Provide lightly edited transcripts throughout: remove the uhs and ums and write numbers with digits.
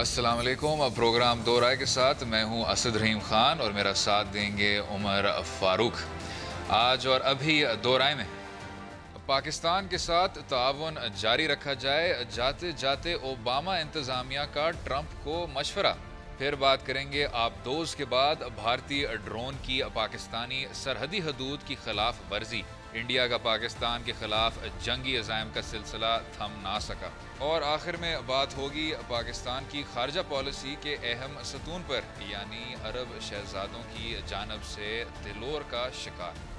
السلام علیکم. پروگرام دو رائے کے ساتھ میں ہوں اسد رحیم خان اور میرا ساتھ دیں گے عمر فاروق. آج اور ابھی دو رائے میں پاکستان کے ساتھ تعاون جاری رکھا جائے، جاتے جاتے اوباما انتظامیہ کا ٹرمپ کو مشورہ. پھر بات کریں گے آبدوز کے بعد بھارتی ڈرون کی پاکستانی سرحدی حدود کی خلاف ورزی، انڈیا کا پاکستان کے خلاف جنگی عزائم کا سلسلہ تھم نہ سکا. اور آخر میں بات ہوگی پاکستان کی خارجہ پالیسی کے اہم ستون پر، یعنی عرب شہزادوں کی جانب سے دلور کا شکار.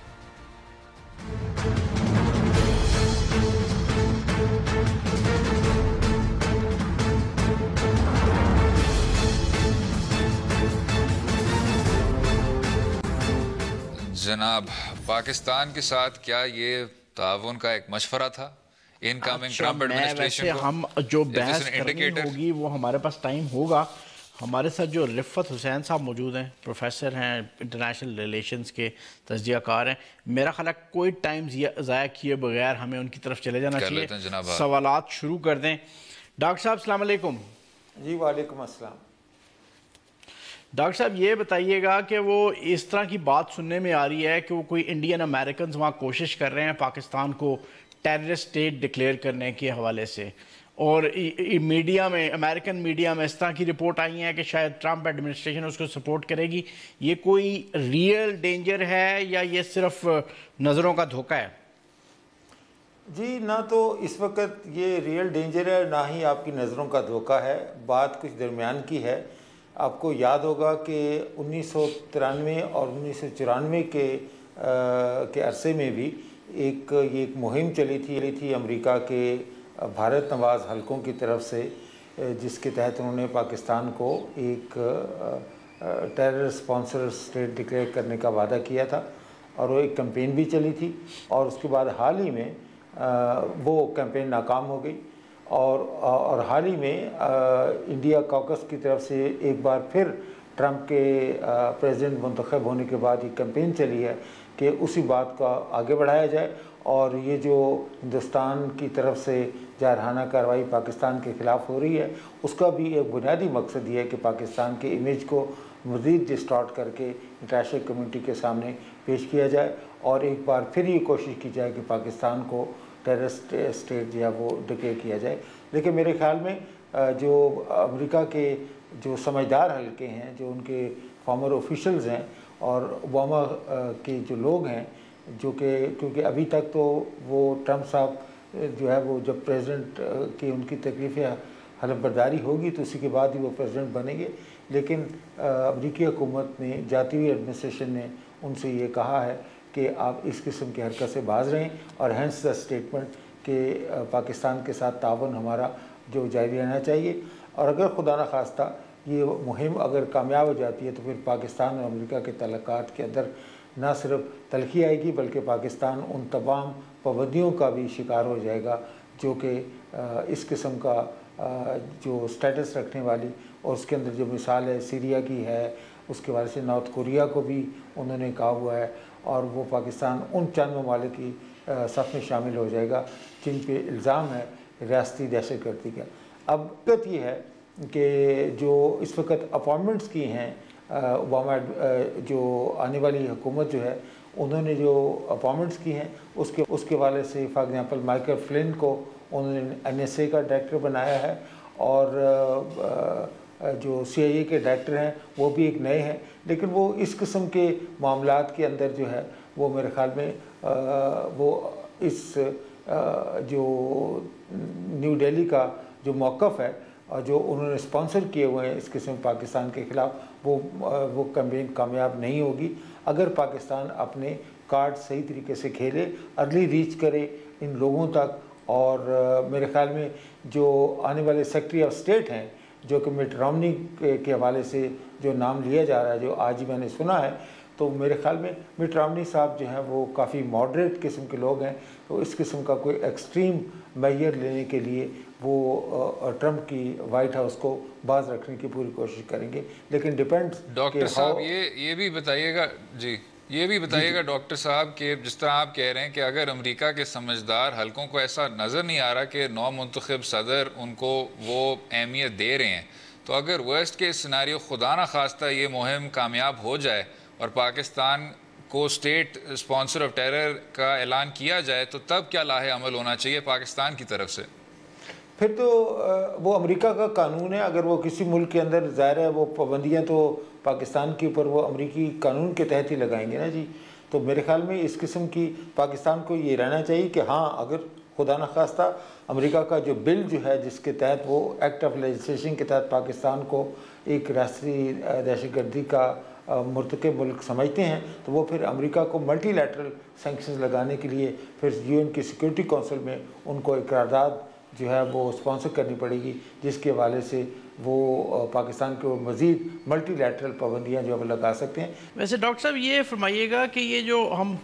جناب، پاکستان کے ساتھ کیا یہ تعاون کا ایک مشورہ تھا انکمنگ ٹرمپ ایڈمنسٹریشن کو؟ ہم جو بحث کرنی ہوگی وہ ہمارے پاس ٹائم ہوگا. ہمارے ساتھ جو رفت حسین صاحب موجود ہیں، پروفیسر ہیں، انٹرنیشنل ریلیشنز کے تجزیہ کار ہیں. میرا خیال ہے کوئی ٹائم ضائع کیے بغیر ہمیں ان کی طرف چلے جانا چاہیے. سوالات شروع کر دیں. ڈاکٹر صاحب السلام علیکم. جی وعلیکم السلام. ڈاکٹر صاحب یہ بتائیے گا کہ وہ اس طرح کی بات سننے میں آ رہی ہے کہ وہ کوئی انڈین امریکنز وہاں کوشش کر رہے ہیں پاکستان کو ٹیررسٹ اسٹیٹ ڈکلیئر کرنے کے حوالے سے، اور میڈیا میں، امریکن میڈیا میں اس طرح کی رپورٹ آئی ہیں کہ شاید ٹرمپ ایڈمنسٹریشن اس کو سپورٹ کرے گی. یہ کوئی ریئل ڈینجر ہے یا یہ صرف نظروں کا دھوکہ ہے؟ جی نہ تو اس وقت یہ ریئل ڈینجر ہے، نہ ہی آپ کی نظروں کا دھوکہ ہے. بات کچھ درمیان کی ہے. آپ کو یاد ہوگا کہ 1993 اور 1994 کے عرصے میں بھی ایک مہم چلی تھی امریکہ کے بھارت نواز حلقوں کی طرف سے، جس کے تحت انہوں نے پاکستان کو ایک ٹیرر اسپانسر اسٹیٹ ڈکلیئر کرنے کا وعدہ کیا تھا، اور وہ ایک کیمپین بھی چلی تھی. اور اس کے بعد حال ہی میں وہ کیمپین ناکام ہو گئی، اور حال ہی میں انڈیا کاکس کی طرف سے ایک بار پھر ٹرمپ کے پریزیڈنٹ منتخب ہونے کے بعد یہ کیمپین چلی ہے کہ اسی بات کا آگے بڑھایا جائے. اور یہ جو ہندوستان کی طرف سے جارحانہ کارروائی پاکستان کے خلاف ہو رہی ہے، اس کا بھی ایک بنیادی مقصد یہ ہے کہ پاکستان کے امیج کو مزید ڈسٹارٹ کر کے انٹرنیشنل کمیونٹی کے سامنے پیش کیا جائے، اور ایک بار پھر یہ کوشش کی جائے کہ پاکستان کو ٹیررسٹ اسٹیٹ جو ہے وہ ڈکلیئر کیا جائے. لیکن میرے خیال میں جو امریکہ کے جو سمجھدار حلقے ہیں، جو ان کے فارمر آفیشلز ہیں اور اوباما کے جو لوگ ہیں، جو کہ کیونکہ ابھی تک تو وہ ٹرمپ صاحب جو ہے وہ جب پریزیڈنٹ کی ان کی تکلیف حلف برداری ہوگی تو اسی کے بعد ہی وہ پریزیڈنٹ بنیں گے. لیکن امریکی حکومت نے، جاتی ہوئی ایڈمنسٹریشن نے ان سے یہ کہا ہے کہ آپ اس قسم کی حرکت سے باز رہیں، اور ہینس دا اسٹیٹمنٹ کہ پاکستان کے ساتھ تعاون ہمارا جو جاری رہنا چاہیے. اور اگر خدا نخواستہ یہ مہم اگر کامیاب ہو جاتی ہے تو پھر پاکستان اور امریکہ کے تعلقات کے اندر نہ صرف تلخی آئے گی بلکہ پاکستان ان تمام پابندیوں کا بھی شکار ہو جائے گا جو کہ اس قسم کا جو سٹیٹس رکھنے والی، اور اس کے اندر جو مثال ہے سیریا کی ہے، اس کے وجہ سے نارتھ کوریا کو بھی انہوں نے کہا ہوا ہے، اور وہ پاکستان ان چند ممالک کی صف میں شامل ہو جائے گا جن پہ الزام ہے ریاستی دہشت گردی کا. اب بات یہ ہے کہ جو اس وقت اپوائنٹمنٹس کی ہیں اوباما جو آنے والی حکومت جو ہے انہوں نے جو اپوائنٹمنٹس کی ہیں اس کے والے سے فار ایگزامپل مائیکل فلن کو انہوں نے NSA کا ڈائریکٹر بنایا ہے، اور جو CIA کے ڈائریکٹر ہیں وہ بھی ایک نئے ہیں. لیکن وہ اس قسم کے معاملات کے اندر جو ہے وہ میرے خیال میں وہ اس جو نیو دہلی کا جو موقف ہے اور جو انہوں نے اسپانسر کیے ہوئے ہیں اس قسم پاکستان کے خلاف، وہ کیمپین کامیاب نہیں ہوگی اگر پاکستان اپنے کارڈ صحیح طریقے سے کھیلے، ارلی ریچ کرے ان لوگوں تک. اور میرے خیال میں جو آنے والے سیکرٹری آف اسٹیٹ ہیں، جو کہ مٹ رومنی کے حوالے سے جو نام لیا جا رہا ہے، جو آج ہی میں نے سنا ہے، تو میرے خیال میں مٹ رومنی صاحب جو ہیں وہ کافی ماڈریٹ قسم کے لوگ ہیں. تو اس قسم کا کوئی ایکسٹریم میئر لینے کے لیے وہ ٹرمپ کی وائٹ ہاؤس کو باز رکھنے کی پوری کوشش کریں گے. لیکن ڈیپینڈز. ڈاکٹر صاحب یہ بھی بتائیے گا، جی یہ بھی بتائیے گا ڈاکٹر صاحب کہ جس طرح آپ کہہ رہے ہیں کہ اگر امریکہ کے سمجھدار حلقوں کو ایسا نظر نہیں آ رہا کہ نو منتخب صدر ان کو وہ اہمیت دے رہے ہیں، تو اگر ورسٹ کے سیناریو خدا نہ خواستہ یہ مہم کامیاب ہو جائے اور پاکستان کو اسٹیٹ اسپانسر آف ٹیرر کا اعلان کیا جائے تو تب کیا لاحِ عمل ہونا چاہیے پاکستان کی طرف سے؟ پھر تو وہ امریکہ کا قانون ہے، اگر وہ کسی ملک کے اندر ظاہر ہے وہ پابندیاں تو پاکستان کے اوپر وہ امریکی قانون کے تحت ہی لگائیں گے نا جی. تو میرے خیال میں اس قسم کی پاکستان کو یہ رہنا چاہیے کہ ہاں اگر خدا نخواستہ امریکہ کا جو بل جو ہے جس کے تحت وہ ایکٹ آف لیجسلیشن کے تحت پاکستان کو ایک ریاستی دہشت گردی کا مرتکب ملک سمجھتے ہیں، تو وہ پھر امریکہ کو ملٹی لیٹرل سینکشنز لگانے کے لیے پھر UN کی سیکورٹی کونسل میں ان کو ایک قرارداد جو ہے وہ اسپانسر کرنی پڑے گی، جس کے حوالے سے وہ پاکستان کو مزید ملٹی لیٹرل پابندیاں جو ہم لگا سکتے ہیں. ویسے ڈاکٹر صاحب یہ فرمائیے گا کہ یہ جو ہم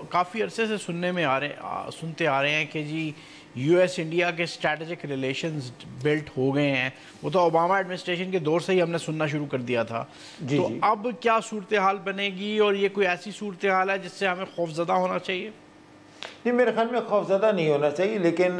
کافی عرصے سے سنتے آ رہے ہیں کہ جی US انڈیا کے اسٹریٹجک ریلیشنز بلٹ ہو گئے ہیں، وہ تو اوباما ایڈمنسٹریشن کے دور سے ہی ہم نے سننا شروع کر دیا تھا. تو اب کیا صورتحال بنے گی اور یہ کوئی ایسی صورتحال ہے جس سے ہمیں خوفزدہ ہونا چاہیے؟ نہیں، میرے خیال میں خوفزدہ نہیں ہونا چاہیے، لیکن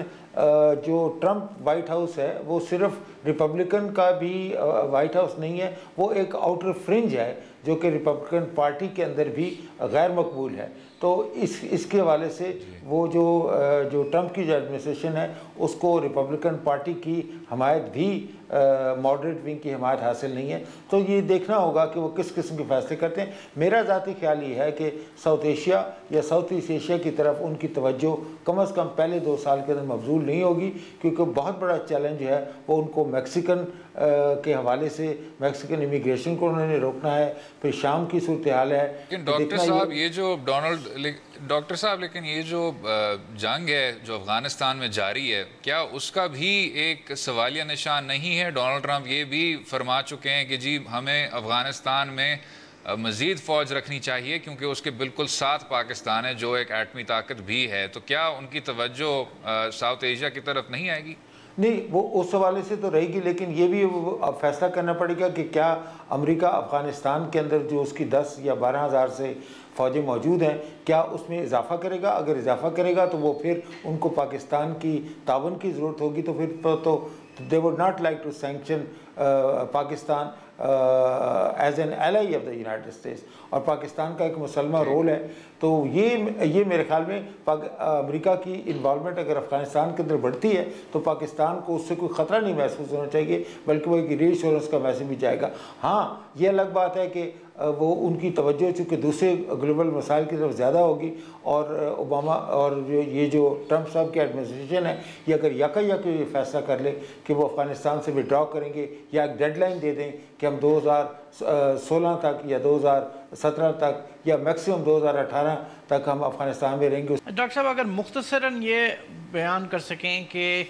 جو ٹرمپ وائٹ ہاؤس ہے وہ صرف ریپبلکن کا بھی وائٹ ہاؤس نہیں ہے، وہ ایک آؤٹر فرنج ہے جو کہ ریپبلکن پارٹی کے اندر بھی غیر مقبول ہے. تو اس کے حوالے سے وہ جو ٹرمپ کی جو ایڈمنسٹریشن ہے اس کو ریپبلکن پارٹی کی حمایت بھی ماڈریٹ ونگ کی حمایت حاصل نہیں ہے. تو یہ دیکھنا ہوگا کہ وہ کس قسم کے فیصلے کرتے ہیں. میرا ذاتی خیال یہ ہے کہ ساؤتھ ایشیا یا ساؤتھ ایسٹ ایشیا کی طرف ان کی توجہ کم از کم پہلے 2 سال کے اندر مبذول نہیں ہوگی، کیونکہ بہت بڑا چیلنج ہے وہ ان کو میکسیکن کے حوالے سے میکسیکن امیگریشن کو انہوں نے روکنا ہے. پھر شام کی صورتحال ہے. لیکن ڈاکٹر صاحب لیکن یہ جو جنگ ہے جو افغانستان میں جاری ہے، کیا اس کا بھی ایک سوالیہ نشان نہیں ہے؟ ڈونلڈ ٹرمپ یہ بھی فرما چکے ہیں کہ جی ہمیں افغانستان میں مزید فوج رکھنی چاہیے کیونکہ اس کے بالکل ساتھ پاکستان ہے جو ایک ایٹمی طاقت بھی ہے. تو کیا ان کی توجہ ساؤتھ ایشیا کی طرف نہیں آئے گی؟ نہیں، وہ اس حوالے سے تو رہے گی، لیکن یہ بھی اب فیصلہ کرنا پڑے گا کہ کیا امریکہ افغانستان کے اندر جو اس کی 10 یا 12 ہزار سے فوجیں موجود ہیں کیا اس میں اضافہ کرے گا. اگر اضافہ کرے گا تو وہ پھر ان کو پاکستان کی تعاون کی ضرورت ہوگی. تو پھر تو they would not like to sanction Pakistan as an ally of the United States. اور پاکستان کا ایک مسلمہ رول ہے. تو یہ میرے خیال میں امریکہ کی انوالومنٹ اگر افغانستان کے اندر بڑھتی ہے تو پاکستان کو اس سے کوئی خطرہ نہیں محسوس ہونا چاہیے، بلکہ وہ ایک ری ایشورنس کا میسج بھی جائے گا. ہاں یہ الگ بات ہے کہ وہ ان کی توجہ چونکہ دوسرے گلوبل مسائل کی طرف زیادہ ہوگی، اور اوباما اور یہ جو ٹرمپ صاحب کی ایڈمنسٹریشن ہے یہ اگر یک یہ فیصلہ کر لے کہ وہ افغانستان سے وڈرا کریں گے یا ایک ڈیڈ لائن دے دیں کہ ہم 2016 تک یا 2017 تک یا میکسیمم 2018 تک ہم افغانستان میں رہیں گے. ڈاکٹر صاحب اگر مختصراً یہ بیان کر سکیں کہ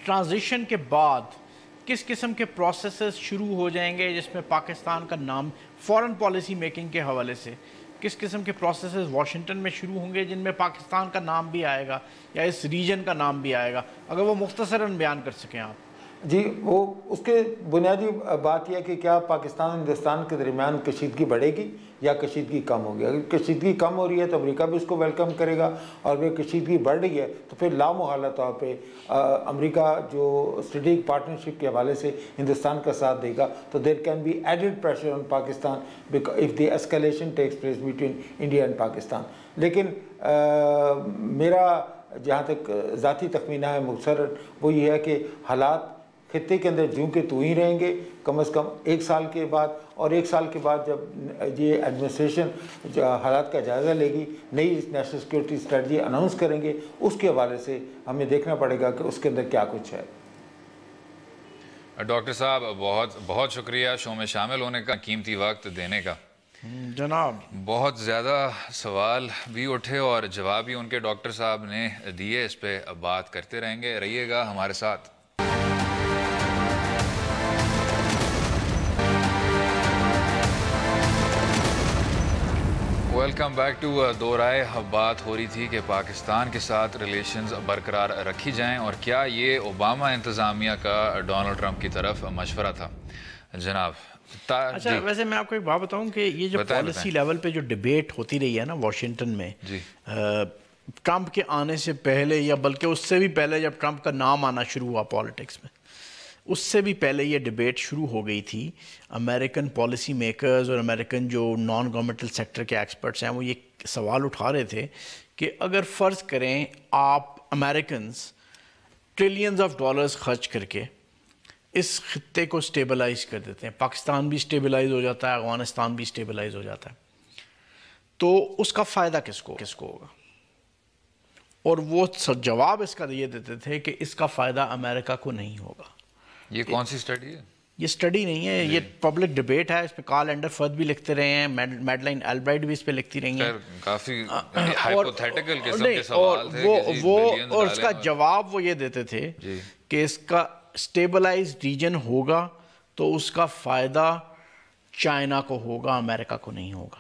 ٹرانزیشن کے بعد کس قسم کے پروسیسز شروع ہو جائیں گے جس میں پاکستان کا نام فورن پالیسی میکنگ کے حوالے سے کس قسم کے پروسیسز واشنگٹن میں شروع ہوں گے جن میں پاکستان کا نام بھی آئے گا یا اس ریجن کا نام بھی آئے گا، اگر وہ مختصراً بیان کر سکیں آپ؟ جی، وہ اس کے بنیادی بات یہ ہے کہ کیا پاکستان اور ہندوستان کے درمیان کشیدگی بڑھے گی یا کشیدگی کم ہوگی. اگر کشیدگی کم ہو رہی ہے تو امریکہ بھی اس کو ویلکم کرے گا، اور اگر کشیدگی بڑھ رہی ہے تو پھر لامحالہ طور پہ امریکہ جو اسٹریٹجک پارٹنرشپ کے حوالے سے ہندوستان کا ساتھ دے گا. تو there can be added pressure on Pakistan of the escalation takes place between India and Pakistan. لیکن میرا جہاں تک ذاتی تخمینہ ہے مختصر وہ یہ ہے کہ حالات خطے کے اندر جوں کے تو ہی رہیں گے کم از کم 1 سال کے بعد، اور 1 سال کے بعد جب یہ ایڈمنسٹریشن حالات کا جائزہ لے گی، نئی نیشنل سیکورٹی اسٹریٹجی اناؤنس کریں گے، اس کے حوالے سے ہمیں دیکھنا پڑے گا کہ اس کے اندر کیا کچھ ہے. ڈاکٹر صاحب بہت بہت شکریہ شو میں شامل ہونے کا، قیمتی وقت دینے کا. جناب بہت زیادہ سوال بھی اٹھے اور جواب بھی ان کے ڈاکٹر صاحب نے دیے، اس پہ بات کرتے رہیں گے. رہیے گا ہمارے ساتھ. ویلکم بیک ٹو دو رائے. بات ہو رہی تھی کہ پاکستان کے ساتھ ریلیشنز برقرار رکھی جائیں، اور کیا یہ اوباما انتظامیہ کا ڈونلڈ ٹرمپ کی طرف مشورہ تھا. جناب اچھا، ویسے میں آپ کو ایک بات بتاؤں کہ یہ جو پالیسی لیول پہ جو ڈیبیٹ ہوتی رہی ہے نا واشنگٹن میں ٹرمپ کے آنے سے پہلے یا بلکہ اس سے بھی پہلے جب ٹرمپ کا نام آنا شروع ہوا پالیٹکس میں، اس سے بھی پہلے یہ ڈیبیٹ شروع ہو گئی تھی. امریکن پالیسی میکرز اور امریکن جو نان گورنمنٹل سیکٹر کے ایکسپرٹس ہیں وہ یہ سوال اٹھا رہے تھے کہ اگر فرض کریں آپ امریکنز ٹریلینز آف ڈالرز خرچ کر کے اس خطے کو سٹیبلائز کر دیتے ہیں, پاکستان بھی سٹیبلائز ہو جاتا ہے, افغانستان بھی سٹیبلائز ہو جاتا ہے, تو اس کا فائدہ کس کو ہوگا؟ اور وہ جواب اس کا یہ دیتے تھے کہ اس کا فائدہ امریکہ کو نہیں ہوگا. یہ کون سی سٹڈی ہے؟ یہ سٹڈی نہیں ہے, یہ پبلک ڈیبیٹ ہے. اس پہ کارل اینڈرفرد بھی لکھتے رہے ہیں, میڈلائن البرائٹ بھی اس پہ لکھتی رہی ہیں. کافی ہائپوتھیٹیکل قسم کے سوال تھے اور اس کا جواب وہ یہ دیتے تھے کہ اس کا سٹیبلائز ریجن ہوگا تو اس کا فائدہ چائنا کو ہوگا, امریکہ کو نہیں ہوگا.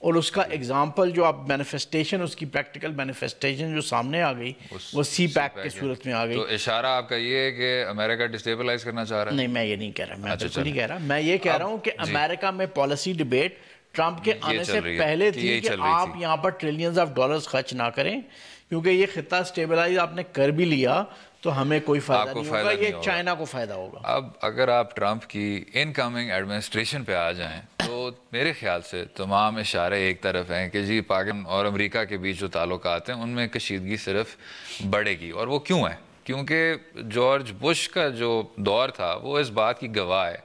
اور اس کا ایگزامپل جو آپ مینیفیسٹیشن, اس کی پریکٹیکل مینیفیسٹیشن جو سامنے آ گئی وہ سی پیک کے صورت میں آ گئی. تو اشارہ آپ کا یہ ہے کہ امریکہ ڈسٹیبلائز کرنا چاہ رہا ہے؟ نہیں, میں یہ نہیں کہہ رہا, میں بالکل نہیں کہہ رہا. میں یہ کہہ رہا ہوں کہ امریکہ میں پالیسی ڈیبیٹ ٹرمپ کے آنے سے پہلے تھی کہ آپ یہاں پر ٹریلینز آف ڈالرز خرچ نہ کریں, کیونکہ یہ خطہ سٹیبلائز آپ نے کر بھی لیا تو ہمیں کوئی فائدہ نہیں ہوگا, یہ چائنا کو فائدہ ہوگا. اب اگر آپ ٹرمپ کی ان کمنگ ایڈمنسٹریشن پہ آ جائیں تو میرے خیال سے تمام اشارے ایک طرف ہیں کہ جی پاکستان اور امریکہ کے بیچ جو تعلقات ہیں ان میں کشیدگی صرف بڑھے گی. اور وہ کیوں ہے؟ کیونکہ جارج بش کا جو دور تھا وہ اس بات کی گواہ ہے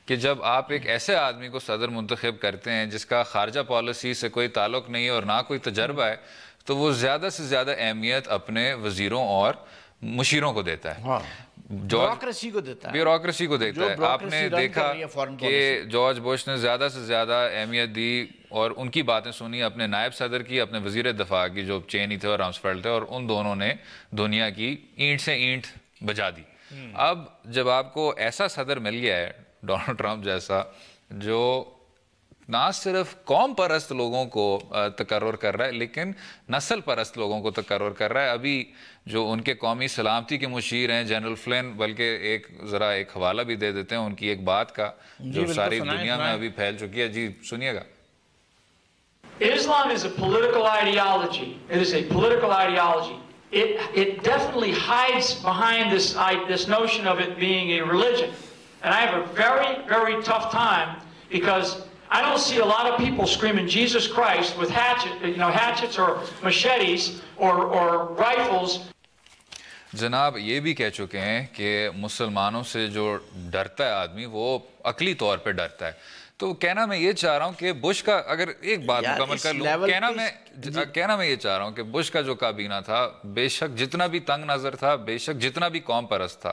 کہ جب آپ ایک ایسے آدمی کو صدر منتخب کرتے ہیں جس کا خارجہ پالیسی سے کوئی تعلق نہیں ہے اور نہ کوئی تجربہ ہے, تو وہ زیادہ سے زیادہ اہمیت اپنے وزیروں اور مشیروں کو دیتا ہے, بیوروکریسی کو دیتا ہے. آپ نے دیکھا کہ جارج بش نے زیادہ سے زیادہ اہمیت دی اور ان کی باتیں سنی اپنے نائب صدر کی, اپنے وزیر دفاع کی جو چینی تھے اور رامسفیلڈ تھے, اور ان دونوں نے دنیا کی اینٹ سے اینٹ بجا دی. اب جب آپ کو ایسا صدر مل گیا ہے ڈونلڈ ٹرمپ جیسا, جو نہ صرف قوم پرست لوگوں کو تقرر کر رہا ہے لیکن نسل پرست لوگوں کو تقرر کر رہا ہے. ابھی جو ان کے قومی سلامتی کے مشیر ہیں جنرل فلن, بلکہ ایک حوالہ بھی دے دیتے ہیں ان کی ایک بات کا جو ساری دنیا میں ابھی پھیل چکی ہے. جی سنیے گا. Islam is a political ideology. It is a political ideology. It definitely hides behind this notion of it being a religion. And I have a very, very tough time because I don't see a lot of people screaming Jesus Christ with hatchets or machetes or rifles. جناب یہ بھی کہہ چکے ہیں کہ مسلمانوں سے جو ڈرتا ہے آدمی وہ عقلی طور پہ ڈرتا ہے. تو کہنا میں یہ چاہ رہا ہوں کہ بش کا, اگر ایک بات مکمل کر لوں, کہنا میں یہ چاہ رہا ہوں کہ بش کا جو کابینہ تھا بے شک جتنا بھی تنگ نظر تھا, بے شک جتنا بھی قوم پرست تھا,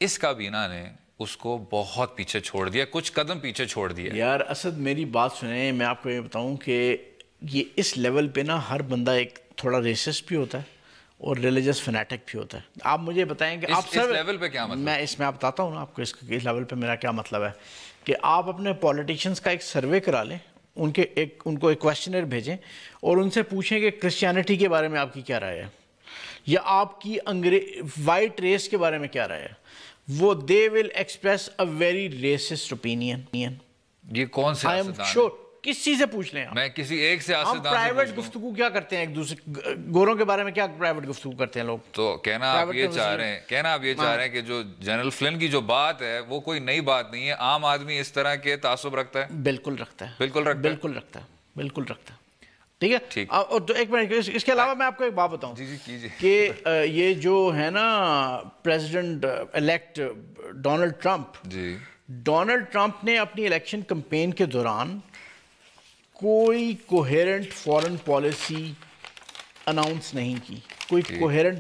اس کابینہ نے اس کو بہت پیچھے چھوڑ دیا, کچھ قدم پیچھے چھوڑ دیا. یار اسد میری بات سنیں, میں آپ کو یہ بتاؤں کہ یہ اس لیول پہ نا ہر بندہ ایک تھوڑا ریسسٹ بھی ہوتا ہے اور ریلیجس فنیٹک بھی ہوتا ہے. آپ مجھے بتائیں کہ آپ اس لیول پہ کیا مطلب؟ میں بتاتا ہوں نا آپ کو اس لیول پہ میرا کیا مطلب ہے, کہ آپ اپنے پولیٹیشنز کا ایک سروے کرا لیں, ان کو ایک کویسچنر بھیجیں اور ان سے پوچھیں کہ کرسچینٹی کے بارے میں آپ کی کیا رائے ہے, یا آپ کی وائٹ ریس کے بارے میں کیا رائے ہے. وہ they will express a very racist opinion. یہ کون سے I am sure کس چیز سے پوچھ لیں آپ. میں کسی ایک سیاستدان سے ہم پرائیویٹ گفتگو کیا کرتے ہیں ایک دوسرے گوروں کے بارے میں, کیا پرائیویٹ گفتگو کرتے ہیں لوگ. تو کہنا آپ یہ چاہ رہے ہیں کہ جو جنرل فلن کی جو بات ہے وہ کوئی نئی بات نہیں ہے, عام آدمی اس طرح کے تعصب رکھتا ہے. بالکل رکھتا ہے. ٹھیک ہے. اور ایک منٹ, اس کے علاوہ میں آپ کو ایک بات بتاؤں کہ یہ جو ہے نا پریزیڈنٹ الیکٹ ڈونلڈ ٹرمپ نے اپنی الیکشن کمپین کے دوران کوئی کوہیرنٹ فورن پالیسی اناؤنس نہیں کی, کوئی coherent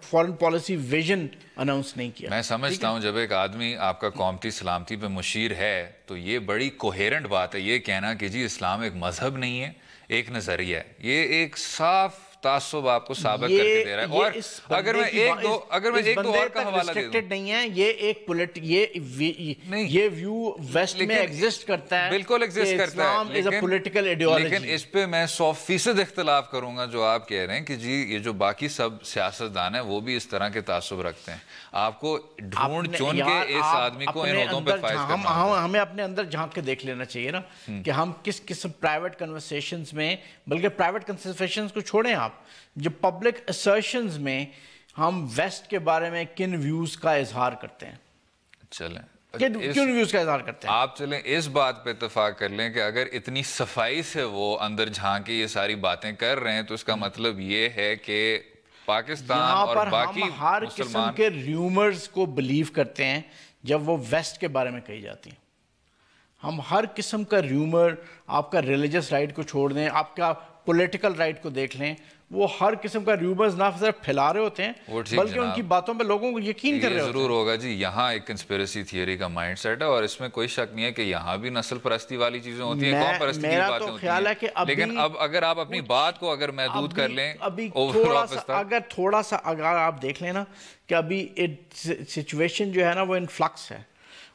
foreign policy vision announce نہیں کیا. میں سمجھتا ہوں جب ایک آدمی آپ کا قومتی سلامتی پہ مشیر ہے تو یہ بڑی کوہیرنٹ بات ہے. یہ کہنا کہ جی اسلام ایک مذہب نہیں ہے, ایک نظریہ ہے, یہ ایک صاف تعصب آپ کو ثابت کر کے دے رہا ہے. اور اگر میں ایک دو اور کا حوالہ دے دوں, نہیں ہے یہ ویو ویسٹ میں ایگزسٹ کرتا ہے, بالکل ایگزسٹ کرتا ہے, لیکن اس پہ میں 100% اختلاف کروں گا جو آپ کہہ رہے ہیں کہ جی یہ جو باقی سب سیاستدان ہیں وہ بھی اس طرح کے تعصب رکھتے ہیں. آپ کو ڈھونڈ چون کے اس آدمی کو ان عہدوں پہ فائز کرنا ہے. ہمیں اپنے اندر جھانک کے دیکھ لینا چاہیے نا کہ ہم کس قسم پرائیویٹ کنورسیشنز میں, بلکہ پرائیویٹ کنورسیشنز کو چھوڑیں آپ, جو پبلک اسرشنز میں ہم ویسٹ کے بارے میں کن ویوز کا اظہار کرتے ہیں. چلیں کیوں ریویوز کا اظہار کرتے ہیں آپ؟ چلیں اس بات پہ اتفاق کر لیں کہ اگر اتنی صفائی سے وہ اندر جھانک کے یہ ساری باتیں کر رہے ہیں تو اس کا مطلب یہ ہے کہ پاکستان اور باقی ہم ہر قسم کے ریومرز کو بلیو کرتے ہیں جب وہ ویسٹ کے بارے میں کہی جاتی ہیں. ہم ہر قسم کا ریومر، آپ کا ریلیجس رائٹ کو چھوڑ دیں، آپ کا پولیٹیکل رائٹ کو دیکھ لیں، وہ ہر قسم کا ریومرز نہ صرف پھیلا رہے ہوتے ہیں بلکہ ان کی باتوں پہ لوگوں کو یقین کر رہے ہوتے ہیں. ضرور ہوگا جی، یہاں ایک کنسپیریسی تھیوری کا مائنڈ سیٹ ہے اور اس میں کوئی شک نہیں ہے کہ یہاں بھی نسل پرستی والی چیزیں ہوتی ہیں، قوم پرستی کی باتیں ہوتی ہیں، لیکن اب اگر آپ اپنی بات کو اگر محدود کر لیں، تھوڑا سا اگر آپ دیکھ لیں نا کہ ابھی سچویشن جو ہے نا وہ ان فلکس ہے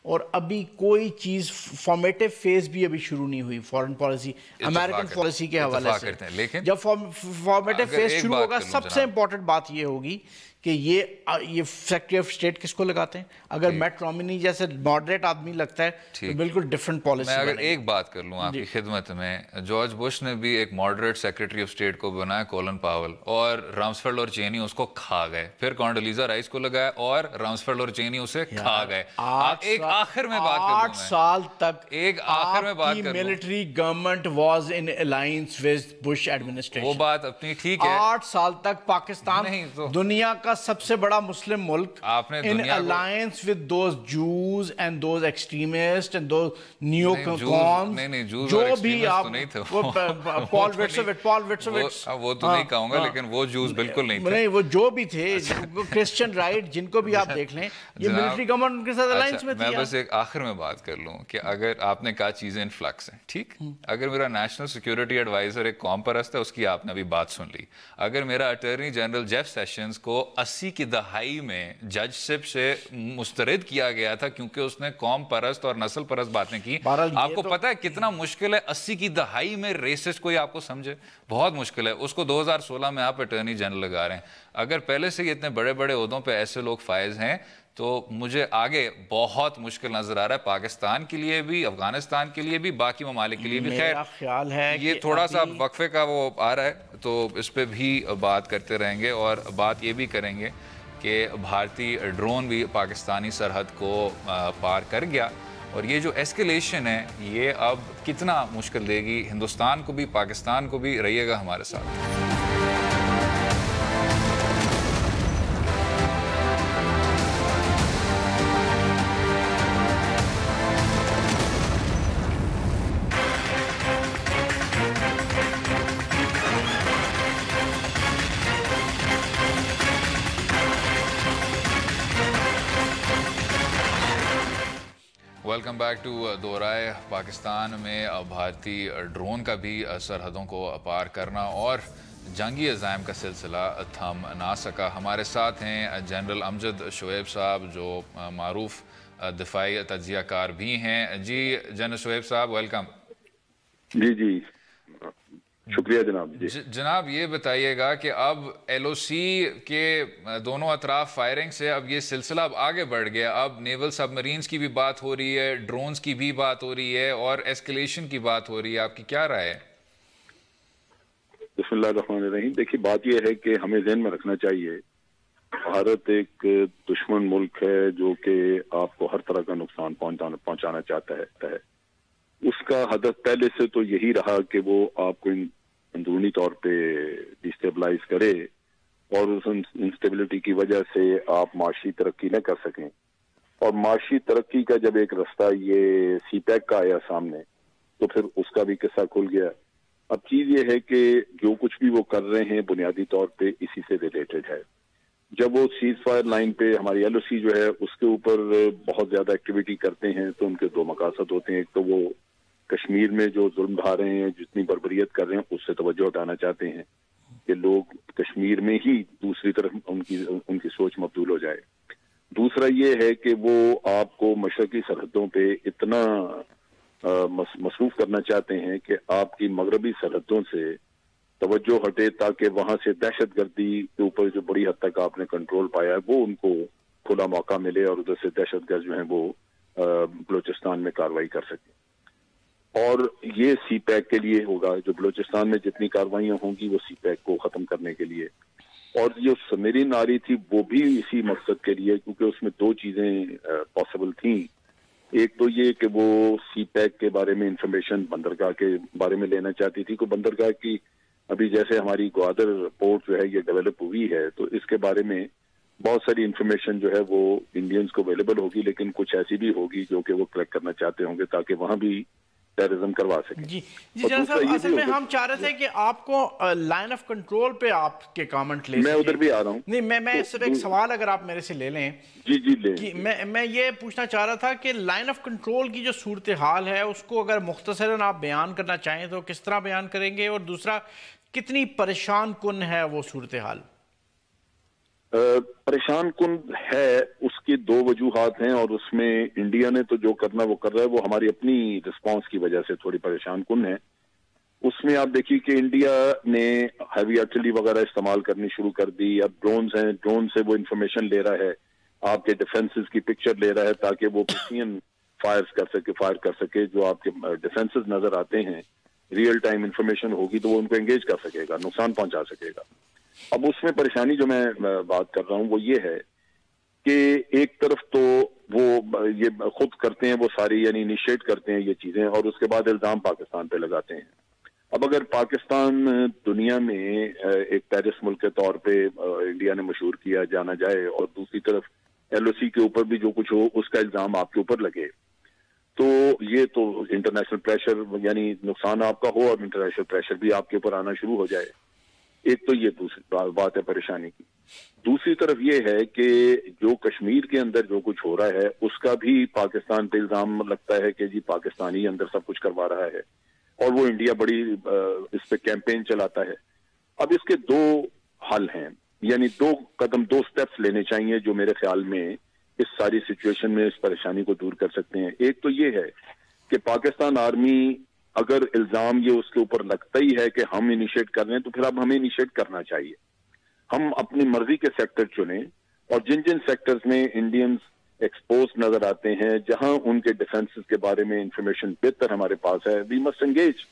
اور ابھی کوئی چیز فارمیٹیو فیز بھی ابھی شروع نہیں ہوئی فارن پالیسی، امریکن پالیسی کے حوالے سے. لیکن جب فارمیٹیو فیز شروع ہوگا سب سے امپورٹنٹ بات یہ ہوگی کہ یہ سیکریٹری آف اسٹیٹ کس کو لگاتے ہیں. اگر میٹ رومنی جیسے ماڈریٹ آدمی لگتا ہے تو بالکل ڈیفرنٹ پالیسی. میں اگر ایک بات کر لوں آپ کی خدمت میں، جارج بش نے بھی ایک ماڈریٹ سیکریٹری آف اسٹیٹ کو بنایا، کولن پاول، اور رامسفیلڈ اور چینی اس کو کھا گئے. پھر کونڈولیزا رائس کو لگایا اور رامسفیلڈ اور چینی اسے کھا گئے. ایک آخر میں بات کروں 8 سال تک ایک آخر میں بات کروں، military government was in alliance with Bush administration. وہ بات اپنی ٹھیک ہے. 8 سال تک پاکستان دنیا کا سب سے بڑا مسلم ملک in alliance with those Jews and those extremists and those neocons. جو بھی آپ پال وٹسوٹس، وہ تو نہیں کہوں گا لیکن وہ جوز بالکل نہیں تھے. نہیں، وہ جو بھی تھے کرسچن رائٹ جن کو بھی آپ دیکھ لیں، یہ ملٹری گورنمنٹ کے ساتھ الائنس میں تھی. میں بس ایک آخر میں بات کر لوں کہ اگر آپ نے کہا چیزیں ان فلکس ہیں، ٹھیک، اگر میرا نیشنل سیکیورٹی ایڈوائزر ایک قوم پرست ہے، اس کی آپ نے ابھی بات سن لی. اگر میرا اٹارنی جنرل جیف سیشنز کو 80 کی دہائی میں جج شپ سے مسترد کیا گیا تھا کیونکہ اس نے قوم پرست اور نسل پرست باتیں کی. آپ کو پتا ہے کتنا مشکل ہے 80 کی دہائی میں ریسسٹ کوئی آپ کو سمجھے؟ بہت مشکل ہے. اس کو 2016 میں آپ اٹارنی جنرل لگا رہے ہیں. اگر پہلے سے اتنے بڑے بڑے عہدوں پہ ایسے لوگ فائز ہیں تو مجھے آگے بہت مشکل نظر آ رہا ہے، پاکستان کے لیے بھی، افغانستان کے لیے بھی، باقی ممالک کے لیے بھی. خیر، خیال ہے یہ تھوڑا سا وقفے کا وہ آ رہا ہے تو اس پہ بھی بات کرتے رہیں گے اور بات یہ بھی کریں گے کہ بھارتی ڈرون بھی پاکستانی سرحد کو پار کر گیا اور یہ جو ایسکیلیشن ہے یہ اب کتنا مشکل دے گی ہندوستان کو بھی، پاکستان کو بھی. رہیے گا ہمارے ساتھ. ویلکم بیک ٹو دو رائے. پاکستان میں بھارتی ڈرون کا بھی سرحدوں کو پار کرنا اور جنگی عزائم کا سلسلہ تھم نہ سکا. ہمارے ساتھ ہیں جنرل امجد شعیب صاحب جو معروف دفاعی تجزیہ کار بھی ہیں. جی جنرل شعیب صاحب، ویلکم. جی شکریہ جناب. جناب یہ بتائیے گا کہ اب ایل او سی کے دونوں اطراف فائرنگ سے اب یہ سلسلہ اب آگے بڑھ گیا. اب نیول سب مرینز کی بھی بات ہو رہی ہے، ڈرونز کی بھی بات ہو رہی ہے اور ایسکیلیشن کی بات ہو رہی ہے. آپ کی کیا رائے ہے؟ بسم اللہ الرحمن الرحیم. دیکھیے بات یہ ہے کہ ہمیں ذہن میں رکھنا چاہیے بھارت ایک دشمن ملک ہے جو کہ آپ کو ہر طرح کا نقصان پہنچانا چاہتا ہے. اس کا ہدف پہلے سے تو یہی رہا کہ وہ آپ کو اندرونی طور پہ ڈسٹیبلائز کرے اور اس انسٹیبلٹی کی وجہ سے آپ معاشی ترقی نہ کر سکیں. اور معاشی ترقی کا جب ایک رستہ یہ سی پیک کا آیا سامنے تو پھر اس کا بھی قصہ کھل گیا. اب چیز یہ ہے کہ جو کچھ بھی وہ کر رہے ہیں بنیادی طور پہ اسی سے ریلیٹڈ ہے. جب وہ سیز فائر لائن پہ ہماری ایل او سی جو ہے اس کے اوپر بہت زیادہ ایکٹیویٹی کرتے ہیں تو ان کے دو مقاصد ہوتے ہیں. ایک تو وہ کشمیر میں جو ظلم ڈھا رہے ہیں، جتنی بربریت کر رہے ہیں، اس سے توجہ ہٹانا چاہتے ہیں کہ لوگ کشمیر میں ہی دوسری طرف ان کی سوچ مبدول ہو جائے. دوسرا یہ ہے کہ وہ آپ کو مشرقی سرحدوں پہ اتنا مصروف کرنا چاہتے ہیں کہ آپ کی مغربی سرحدوں سے توجہ ہٹے تاکہ وہاں سے دہشت گردی کے اوپر جو بڑی حد تک آپ نے کنٹرول پایا ہے وہ ان کو کھلا موقع ملے اور ادھر سے دہشت گرد جو ہیں وہ بلوچستان میں کارروائی کر سکیں. اور یہ سی پیک کے لیے ہوگا، جو بلوچستان میں جتنی کاروائیاں ہوں گی وہ سی پیک کو ختم کرنے کے لیے. اور جو سبمرین آ رہی تھی وہ بھی اسی مقصد کے لیے، کیونکہ اس میں دو چیزیں پاسبل تھیں. ایک تو یہ کہ وہ سی پیک کے بارے میں انفارمیشن بندرگاہ کے بارے میں لینا چاہتی تھی، کہ بندرگاہ کی ابھی جیسے ہماری گوادر پورٹ جو ہے یہ ڈیولپ ہوئی ہے، تو اس کے بارے میں بہت ساری انفارمیشن جو ہے وہ انڈینز کو اویلیبل ہوگی، لیکن کچھ ایسی بھی ہوگی جو کہ وہ کلیکٹ کرنا چاہتے ہوں گے تاکہ وہاں بھی ٹیررزم کروا سکیں. جی جناب صاحب، اصل میں ہم چاہ رہے تھے کہ آپ کو لائن آف کنٹرول پہ آپ کے کامنٹ لے، میں ادھر بھی آ رہا ہوں. نہیں، میں صرف ایک سوال اگر آپ میرے سے لے لیں. جی لیں. میں یہ پوچھنا چاہ رہا تھا کہ لائن آف کنٹرول کی جو صورتحال ہے اس کو اگر مختصراً آپ بیان کرنا چاہیں تو کس طرح بیان کریں گے، اور دوسرا کتنی پریشان کن ہے وہ صورتحال؟ پریشان کن ہے، اس کی دو وجوہات ہیں، اور اس میں انڈیا نے تو جو کرنا وہ کر رہا ہے، وہ ہماری اپنی رسپانس کی وجہ سے تھوڑی پریشان کن ہے. اس میں آپ دیکھیے کہ انڈیا نے ہیوی آرٹلری وغیرہ استعمال کرنی شروع کر دی. اب ڈرونز ہیں، ڈرون سے وہ انفارمیشن لے رہا ہے، آپ کے ڈیفنسز کی پکچر لے رہا ہے تاکہ وہ پرسین فائر کر سکے. جو آپ کے ڈیفنسز نظر آتے ہیں، ریئل ٹائم انفارمیشن ہوگی تو وہ ان کو انگیج کر سکے گا، نقصان پہنچا سکے گا. اب اس میں پریشانی جو میں بات کر رہا ہوں وہ یہ ہے کہ ایک طرف تو وہ یہ خود کرتے ہیں، وہ ساری یعنی انیشیٹ کرتے ہیں یہ چیزیں، اور اس کے بعد الزام پاکستان پہ لگاتے ہیں. اب اگر پاکستان دنیا میں ایک ٹیررسٹ ملک کے طور پہ انڈیا نے مشہور کیا جانا جائے، اور دوسری طرف LOC کے اوپر بھی جو کچھ ہو اس کا الزام آپ کے اوپر لگے، تو یہ تو انٹرنیشنل پریشر یعنی نقصان آپ کا ہو، اور انٹرنیشنل پریشر بھی آپ کے اوپر آنا شروع ہو جائے. ایک تو یہ دوسری بات ہے پریشانی کی. دوسری طرف یہ ہے کہ جو کشمیر کے اندر جو کچھ ہو رہا ہے اس کا بھی پاکستان پہ الزام لگتا ہے کہ جی پاکستانی اندر سب کچھ کروا رہا ہے، اور وہ انڈیا بڑی اس پہ کیمپین چلاتا ہے. اب اس کے دو حل ہیں، یعنی دو سٹیپس لینے چاہیے جو میرے خیال میں اس ساری سچویشن میں اس پریشانی کو دور کر سکتے ہیں. ایک تو یہ ہے کہ پاکستان آرمی اگر الزام یہ اس کے اوپر لگتا ہی ہے کہ ہم انیشیٹ کر رہے ہیں، تو پھر اب ہمیں انیشیٹ کرنا چاہیے. ہم اپنی مرضی کے سیکٹر چنیں، اور جن سیکٹرز میں انڈینز ایکسپوز نظر آتے ہیں، جہاں ان کے ڈیفنسز کے بارے میں انفارمیشن بہتر ہمارے پاس ہے، وی مسٹ انگیج.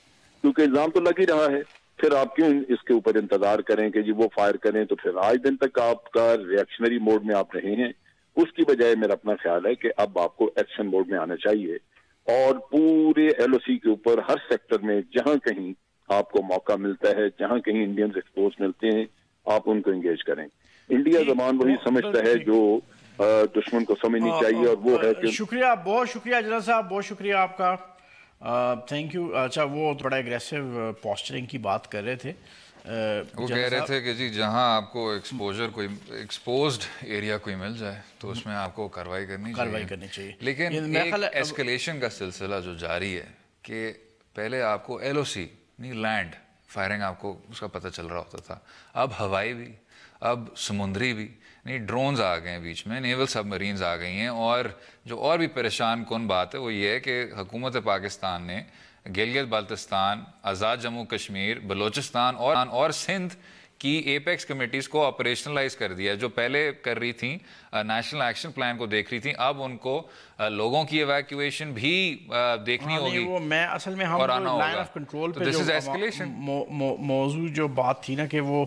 کیونکہ الزام تو لگ ہی رہا ہے، پھر آپ کیوں اس کے اوپر انتظار کریں کہ جی وہ فائر کریں؟ تو پھر آج دن تک آپ کا ریئیکشنری موڈ میں آپ رہے ہیں. اس کی بجائے میرا اپنا خیال ہے کہ اب آپ کو ایکشن موڈ میں آنا چاہیے، اور پورے LOC کے اوپر ہر سیکٹر میں جہاں کہیں آپ کو موقع ملتا ہے، جہاں کہیں انڈینز ایکسپوز ملتے ہیں، آپ ان کو انگیج کریں. انڈیا زبان وہی سمجھتا ہے جو دشمن کو سمجھنی چاہیے، اور وہ ہے کہ شکریہ، بہت شکریہ جنرل صاحب، بہت شکریہ آپ کا، تھینک یو. اچھا، وہ بڑا اگریسو پوسچرنگ کی بات کر رہے تھے، وہ کہہ رہے تھے کہ جی جہاں آپ کو ایکسپوزڈ ایریا کوئی مل جائے تو اس میں آپ کو کارروائی کرنی چاہیے. لیکن ایک ایسکلیشن کا سلسلہ جو جاری ہے کہ پہلے آپ کو LOC نہیں لینڈ فائرنگ آپ کو اس کا پتہ چل رہا ہوتا تھا، اب ہوائی بھی، اب سمندری بھی، نہیں ڈرونز آ گئے ہیں بیچ میں، نیول سب مرینز آ گئی ہیں. اور جو اور بھی پریشان کن بات ہے وہ یہ ہے کہ حکومت پاکستان نے گلگت بلتستان، آزاد جموں کشمیر، بلوچستان اور سندھ کی ایپیکس کمیٹیز کو آپریشنلائز کر دیا، جو پہلے کر رہی تھیں نیشنل ایکشن پلان کو دیکھ رہی تھیں، اب ان کو لوگوں کی ایویکویشن بھی دیکھنی ہوگی. میں اصل میں ہم لائن آف کنٹرول پہ جو موضوع جو بات تھی نا کہ وہ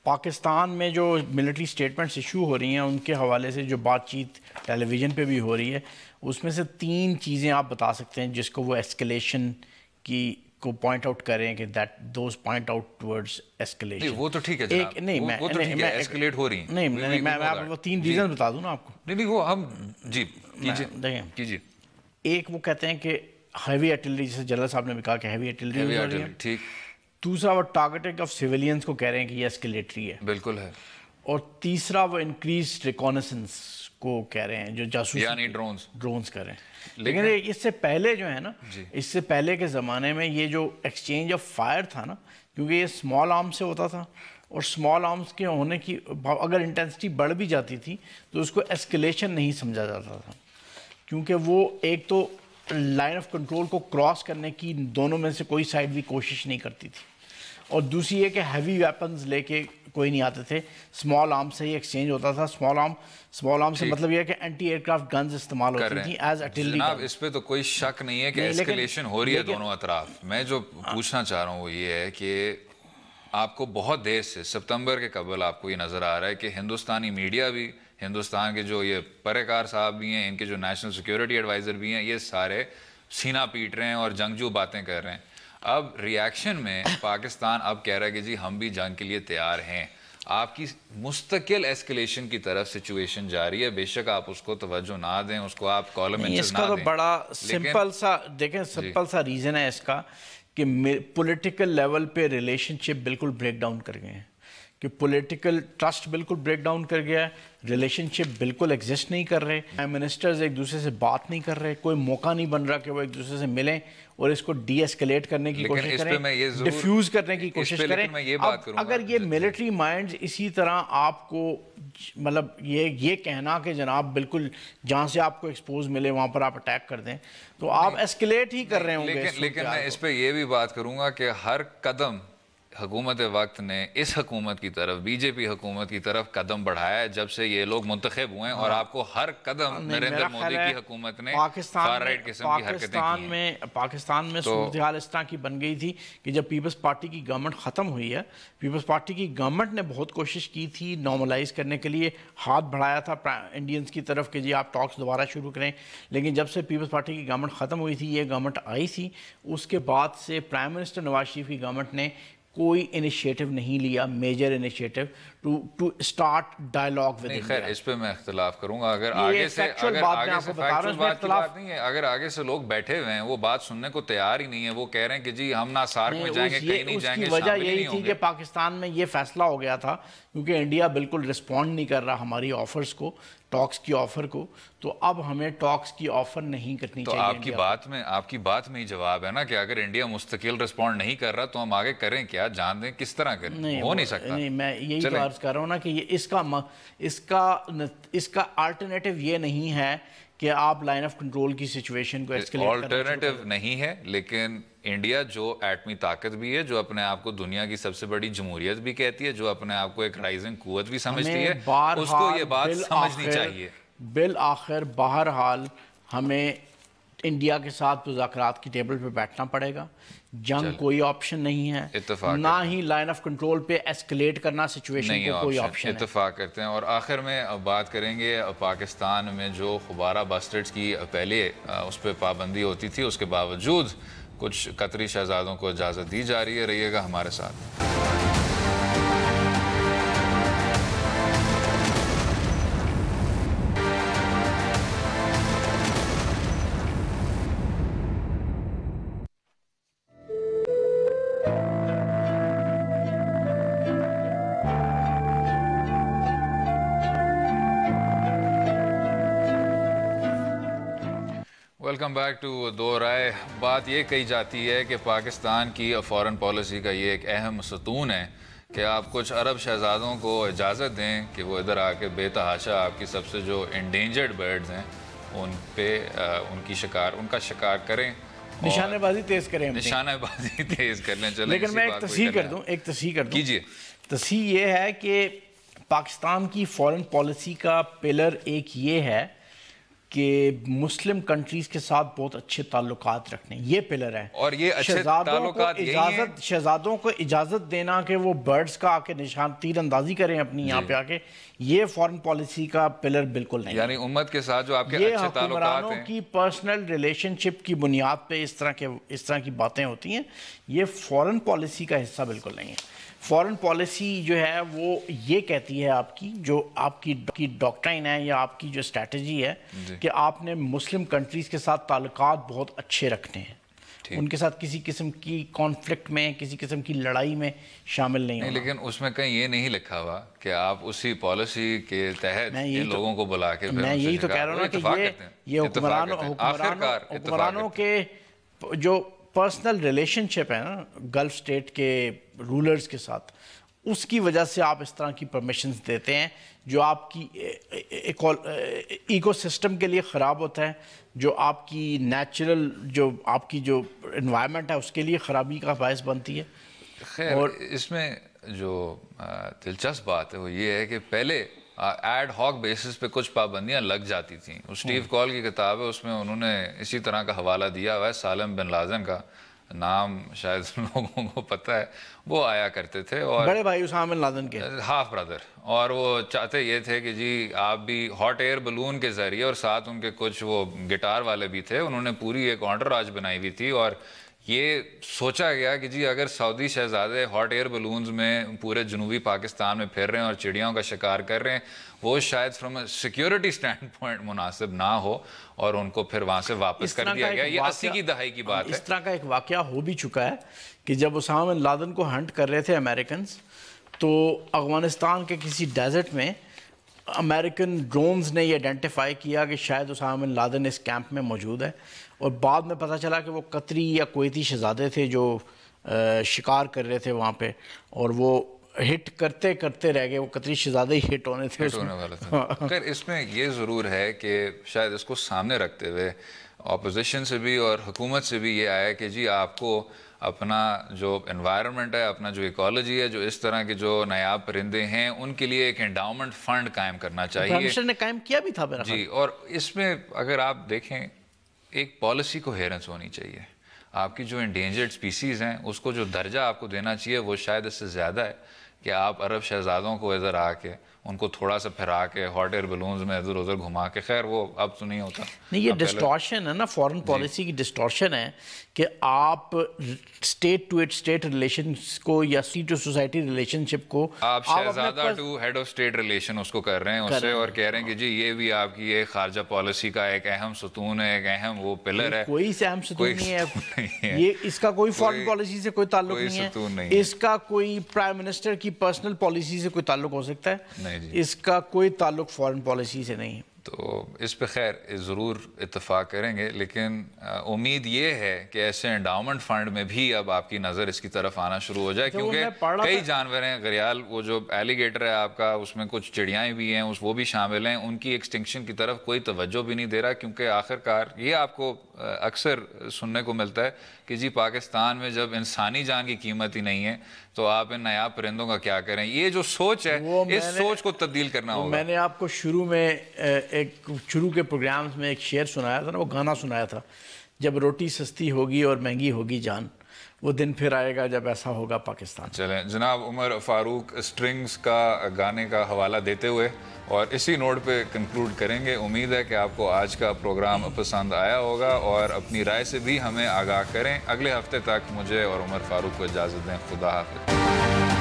پاکستان میں جو ملٹری سٹیٹمنٹس ایشو ہو رہی ہیں ان کے حوالے سے جو بات چیت ٹیلی ویژن پہ بھی ہو رہی ہے، اس میں سے 3 چیزیں آپ بتا سکتے ہیں جس کو وہ ایسکلیشن کی کو پوائنٹ آؤٹ کریں کہ those point out towards escalation. وہ تو ٹھیک ہے جناب، وہ تو ٹھیک ہے، ایسکلیٹ ہو رہی ہیں. نہیں، میں آپ کو 3 ریزن بتا دوں نا آپ کو. نہیں وہ ہم جی کیجیے. ایک وہ کہتے ہیں کہ ہیوی آرٹلری، جیسے جنرل صاحب نے بھی کہا کہ ہیوی آرٹلری، ٹھیک. دوسرا وہ ٹارگیٹنگ آف سیویلینز کو کہہ رہے ہیں کہ یہ ایسکلیٹری ہے، بالکل ہے. اور تیسرا وہ انکریز ریکونیسنس کو کہہ رہے ہیں، جو جاسوس یعنی ڈرونز کر رہے ہیں. لیکن اس سے پہلے جو ہے نا، اس سے پہلے کے زمانے میں یہ جو ایکسچینج آف فائر تھا نا، کیونکہ یہ اسمال آرمز سے ہوتا تھا، اور اسمال آرمز کے ہونے کی اگر انٹینسٹی بڑھ بھی جاتی تھی تو اس کو ایسکلیشن نہیں سمجھا جاتا تھا، کیونکہ وہ ایک تو لائن آف کنٹرول کو کراس کرنے کی دونوں میں سے کوئی سائڈ بھی کوشش نہیں کرتی تھی، اور دوسری یہ کہ ہیوی ویپنز لے کے کوئی نہیں آتے تھے، اسمال آرم سے ہی ایکسچینج ہوتا تھا. اسمال آرم سے مطلب یہ ہے کہ اینٹی ایئر کرافٹ گنز استعمال ہوتی تھیں ایز آرٹلری. جناب اس پہ تو کوئی شک نہیں ہے کہ ایسکلیشن ہو رہی ہے دونوں اطراف. میں جو پوچھنا چاہ رہا ہوں وہ یہ ہے کہ آپ کو بہت دیر سے ستمبر کے قبل آپ کو یہ نظر آ رہا ہے کہ ہندوستانی میڈیا بھی، ہندوستان کے جو یہ پریکار صاحب بھی ہیں، ان کے جو نیشنل سیکیورٹی ایڈوائزر بھی ہیں، یہ سارے سینہ پیٹ رہے ہیں اور جنگجو باتیں کر رہے ہیں. اب ریاکشن میں پاکستان اب کہہ رہا ہے کہ جی ہم بھی جنگ کے لیے تیار ہیں. آپ کی مستقل ایسکلیشن کی طرف سچویشن جاری ہے، بے شک آپ اس کو توجہ نہ دیں، اس کو آپ کالم انچز نہ دیں. اس کا تو بڑا سمپل سا دیکھیں، سمپل سا ریزن ہے اس کا کہ پولیٹیکل لیول پہ ریلیشن شپ بالکل بریک ڈاؤن کر گئے ہیں، کہ پولیٹیکل ٹرسٹ بالکل بریک ڈاؤن کر گیا ہے، ریلیشن شپ بالکل ایگزسٹ نہیں کر رہے، پرائم منسٹرز ایک دوسرے سے بات نہیں کر رہے، کوئی موقع نہیں بن رہا کہ وہ ایک دوسرے سے ملیں اور اس کو ڈی ایسکلیٹ کرنے کی کوشش کریں، ڈیفیوز کرنے کی کوشش کریں. اگر یہ ملٹری مائنڈز اسی طرح آپ کو مطلب یہ کہنا کہ جناب بالکل جہاں سے آپ کو ایکسپوز ملے وہاں پر آپ اٹیک کر دیں، تو آپ ایسکلیٹ ہی کر رہے ہوں گے. لیکن میں اس پہ یہ بھی بات کروں گا کہ ہر قدم حکومت وقت نے اس حکومت کی طرف، بی جے پی حکومت کی طرف قدم بڑھایا ہے جب سے یہ لوگ منتخب ہوئے ہیں، اور آپ کو ہر قدم نریندر مودی کی حکومت نے فار رائٹ قسم کی حرکتیں کی. پاکستان میں صورتحال اس طرح کی بن گئی تھی کہ جب پیپلز پارٹی کی گورنمنٹ ختم ہوئی ہے، پیپلز پارٹی کی گورنمنٹ نے بہت کوشش کی تھی نارملائز کرنے کے لیے، ہاتھ بڑھایا تھا انڈینز کی طرف کہ جی آپ ٹاکس دوبارہ شروع کریں. لیکن جب سے پیپلز پارٹی کی گورنمنٹ ختم ہوئی تھی، یہ گورنمنٹ آئی تھی، اس کے بعد سے پرائم منسٹر نواز شریف کی گورنمنٹ نے کوئی انیشیٹو نہیں لیا، major initiative to start dialogue with India. خیر اس پہ میں اختلاف کروں گا. اگر آگے سے فیکچوئل بات نہیں ہے، اگر آگے سے لوگ بیٹھے ہوئے ہیں وہ بات سننے کو تیار ہی نہیں ہے، وہ کہہ رہے ہیں کہ جی ہم نہ سارک میں جائیں گے، کہیں نہیں جائیں گے، اس کی وجہ یہی تھی کہ پاکستان میں یہ فیصلہ ہو گیا تھا کیونکہ انڈیا بالکل رسپونڈ نہیں کر رہا ہماری آفرز کو، ٹاکس کی آفر کو، تو اب ہمیں ٹاکس کی آفر نہیں کرنی چاہیے. تو آپ کی بات میں ہی جواب ہے نا کہ اگر انڈیا مستقل رسپونڈ نہیں کر رہا تو ہم آگے کریں کیا، جان دیں کس طرح کریں، ہو نہیں سکتا. نہیں میں یہی تو عرض کر رہا ہوں نا کہ اس کا آلٹرنیٹیو یہ نہیں ہے کہ آپ لائن آف کنٹرول کی سچویشن کو ایسکلیٹ کریں. آلٹرنیٹیو نہیں ہے، لیکن انڈیا جو ایٹمی طاقت بھی ہے، جو اپنے آپ کو دنیا کی سب سے بڑی جمہوریت بھی کہتی ہے، جو اپنے آپ کو ایک رائزنگ قوت بھی سمجھتی ہے، اس کو یہ بات سمجھنی چاہیے. بالآخر بہرحال ہمیں انڈیا کے ساتھ مذاکرات کی ٹیبل پہ بیٹھنا پڑے گا. جنگ کوئی آپشن نہیں ہے، نہ ہی لائن آف کنٹرول پہ ایسکلیٹ کرنا سچویشن کو کوئی آپشن ہے. اتفاق کرتے ہیں. اور آخر میں بات کریں گے پاکستان میں جو خبارہ باسٹرڈز کی پہلے اس پہ پابندی ہوتی تھی، اس کے باوجود کچھ قطری شہزادوں کو اجازت دی جا رہی ہے. رہیے گا ہمارے ساتھ. ویلکم بیک ٹو دو رائے. بات یہ کہی جاتی ہے کہ پاکستان کی فارن پالیسی کا یہ ایک اہم ستون ہے کہ آپ کچھ عرب شہزادوں کو اجازت دیں کہ وہ ادھر آ کے بے تحاشا آپ کی سب سے جو انڈینجرڈ برڈز ہیں ان پہ ان کا شکار کریں، نشانہ بازی تیز کریں، نشانہ بازی تیز کر لیں. چلیں لیکن میں ایک تصحیح کر دوں کیجیے. تصحیح یہ ہے کہ پاکستان کی فارن پالیسی کا پلر ایک یہ ہے کہ مسلم کنٹریز کے ساتھ بہت اچھے تعلقات رکھنے، یہ پلر ہے. اور یہ اچھے تعلقات شہزادوں کو اجازت دینا کہ وہ برڈز کا آ کے نشان تیر اندازی کریں اپنی یہاں پہ آ کے، یہ فارن پالیسی کا پلر بالکل نہیں. یعنی امت کے ساتھ جو آپ کے اچھے تعلقات ہیں، یہ حکمرانوں کی پرسنل ریلیشن شپ کی بنیاد پہ اس طرح کی باتیں ہوتی ہیں، یہ فارن پالیسی کا حصہ بالکل نہیں ہے. فارن پالیسی جو ہے وہ یہ کہتی ہے جو آپ کی ڈاکٹرائن ہے یا آپ کی جو اسٹریٹجی ہے کہ آپ نے مسلم کنٹریز کے ساتھ تعلقات بہت اچھے رکھنے ہیں، ان کے ساتھ کسی قسم کی کانفلکٹ میں، کسی قسم کی لڑائی میں شامل نہیں ہونا. لیکن اس میں کہیں یہ نہیں لکھا ہوا کہ آپ اسی پالیسی کے تحت ان لوگوں کو بلا کے، میں یہی تو کہہ رہا ہوں کہ یہ حکمرانوں کے جو پرسنل ریلیشن شپ ہے نا گلف سٹیٹ کے رولرز کے ساتھ، اس کی وجہ سے آپ اس طرح کی پرمیشنز دیتے ہیں جو آپ کی ایکو سسٹم کے لیے خراب ہوتا ہے، جو آپ کی نیچرل جو آپ کی جو انوائرمنٹ ہے اس کے لیے خرابی کا باعث بنتی ہے. خیر اور اس میں جو دلچسپ بات ہے وہ یہ ہے کہ پہلے ایڈ ہاک بیسس پہ کچھ پابندیاں لگ جاتی تھیں. اسٹیو کال کی کتاب ہے، اس میں انہوں نے اسی طرح کا حوالہ دیا ہوا ہے سالم بن لادن کا. نام شاید لوگوں کو پتہ ہے، وہ آیا کرتے تھے، اور بڑے بھائی اسامہ بن لادن کے ہاف برادر، اور وہ چاہتے یہ تھے کہ جی آپ بھی ہاٹ ایئر بلون کے ذریعے، اور ساتھ ان کے کچھ وہ گٹار والے بھی تھے، انہوں نے پوری ایک آنٹراج بنائی ہوئی تھی، اور یہ سوچا گیا کہ جی اگر سعودی شہزادے ہاٹ ایئر بلونز میں پورے جنوبی پاکستان میں پھر رہے ہیں اور چڑیاؤں کا شکار کر رہے ہیں، وہ شاید فرام سیکیورٹی سٹینڈ پوائنٹ مناسب نہ ہو، اور ان کو پھر وہاں سے واپس کر دیا گیا۔ یہ 80 کی دہائی کی بات ہے۔ اس طرح کا ایک واقعہ ہو بھی چکا ہے کہ جب اسامہ بن لادن کو ہنٹ کر رہے تھے امریکنز، تو افغانستان کے کسی ڈیزرٹ میں امریکن ڈرونز نے یہ آئیڈینٹیفائی کیا کہ شاید اسامہ بن لادن اس کیمپ میں موجود ہے، اور بعد میں پتہ چلا کہ وہ قطری یا کویتی شہزادے تھے جو شکار کر رہے تھے وہاں پہ، اور وہ ہٹ کرتے کرتے رہ گئے، وہ قطری شہزادے ہی ہٹ ہونے تھے۔ خیر اس میں یہ ضرور ہے کہ شاید اس کو سامنے رکھتے ہوئے اپوزیشن سے بھی اور حکومت سے بھی یہ آیا کہ جی آپ کو اپنا جو انوائرمنٹ ہے، اپنا جو ایکالوجی ہے، جو اس طرح کے جو نایاب پرندے ہیں ان کے لیے ایک انڈاؤمنٹ فنڈ قائم کرنا چاہیے۔ پرائم منسٹر نے قائم کیا بھی تھا میرا خیال۔ جی، اور اس میں اگر آپ دیکھیں ایک پالیسی کوہیرنس ہونی چاہیے۔ آپ کی جو انڈینجرڈ سپیسیز ہیں اس کو جو درجہ آپ کو دینا چاہیے وہ شاید اس سے زیادہ ہے کہ آپ عرب شہزادوں کو ادھر آ کے ان کو تھوڑا سا پھرا کے ہاٹ ایئر بلونز میں ادھر ادھر گھما کے، خیر وہ اب تو نہیں ہوتا۔ نہیں، یہ ڈسٹورشن ہے نا، فورن پالیسی کی ڈسٹورشن ہے کہ آپ اسٹیٹ ٹو اسٹیٹ ریلیشنز کو یا city to society relationship کو آپ شہزادہ to head of state relation اس کو کر رہے ہیں اس سے، اور کہہ رہے ہیں کہ جی یہ بھی آپ کی ایک خارجہ پالیسی کا ایک اہم ستون ہے، ایک اہم وہ پلر ہے۔ کوئی سے اہم ستون نہیں ہے یہ، اس کا کوئی فورن پالیسی سے کوئی تعلق نہیں ہے، اس کا کوئی پرائم منسٹر کی پرسنل پالیسی سے کوئی تعلق ہو سکتا ہے، اس کا کوئی تعلق فورن پالیسی سے نہیں۔ تو اس پہ خیر ضرور اتفاق کریں گے، لیکن امید یہ ہے کہ ایسے انڈاؤمنٹ فنڈ میں بھی اب آپ کی نظر اس کی طرف آنا شروع ہو جائے، کیونکہ کئی جانور ہیں گھریال، وہ جو ایلیگیٹر ہے آپ کا، اس میں کچھ چڑیائیں بھی ہیں، وہ بھی شامل ہیں، ان کی ایکسٹنکشن کی طرف کوئی توجہ بھی نہیں دے رہا، کیونکہ آخرکار یہ آپ کو اکثر سننے کو ملتا ہے کہ جی پاکستان میں جب انسانی جان کی قیمت ہی نہیں ہے تو آپ ان نایاب پرندوں کا کیا کریں۔ یہ جو سوچ ہے اس سوچ کو تبدیل کرنا ہوگا۔ میں نے آپ کو شروع کے پروگرامز میں ایک شعر سنایا تھا نا، وہ گانا سنایا تھا، جب روٹی سستی ہوگی اور مہنگی ہوگی جان، وہ دن پھر آئے گا جب ایسا ہوگا پاکستان۔ چلیں جناب عمر فاروق اسٹرنگز کا گانے کا حوالہ دیتے ہوئے اور اسی نوٹ پہ کنکلوڈ کریں گے۔ امید ہے کہ آپ کو آج کا پروگرام پسند آیا ہوگا، اور اپنی رائے سے بھی ہمیں آگاہ کریں۔ اگلے ہفتے تک مجھے اور عمر فاروق کو اجازت دیں۔ خدا حافظ۔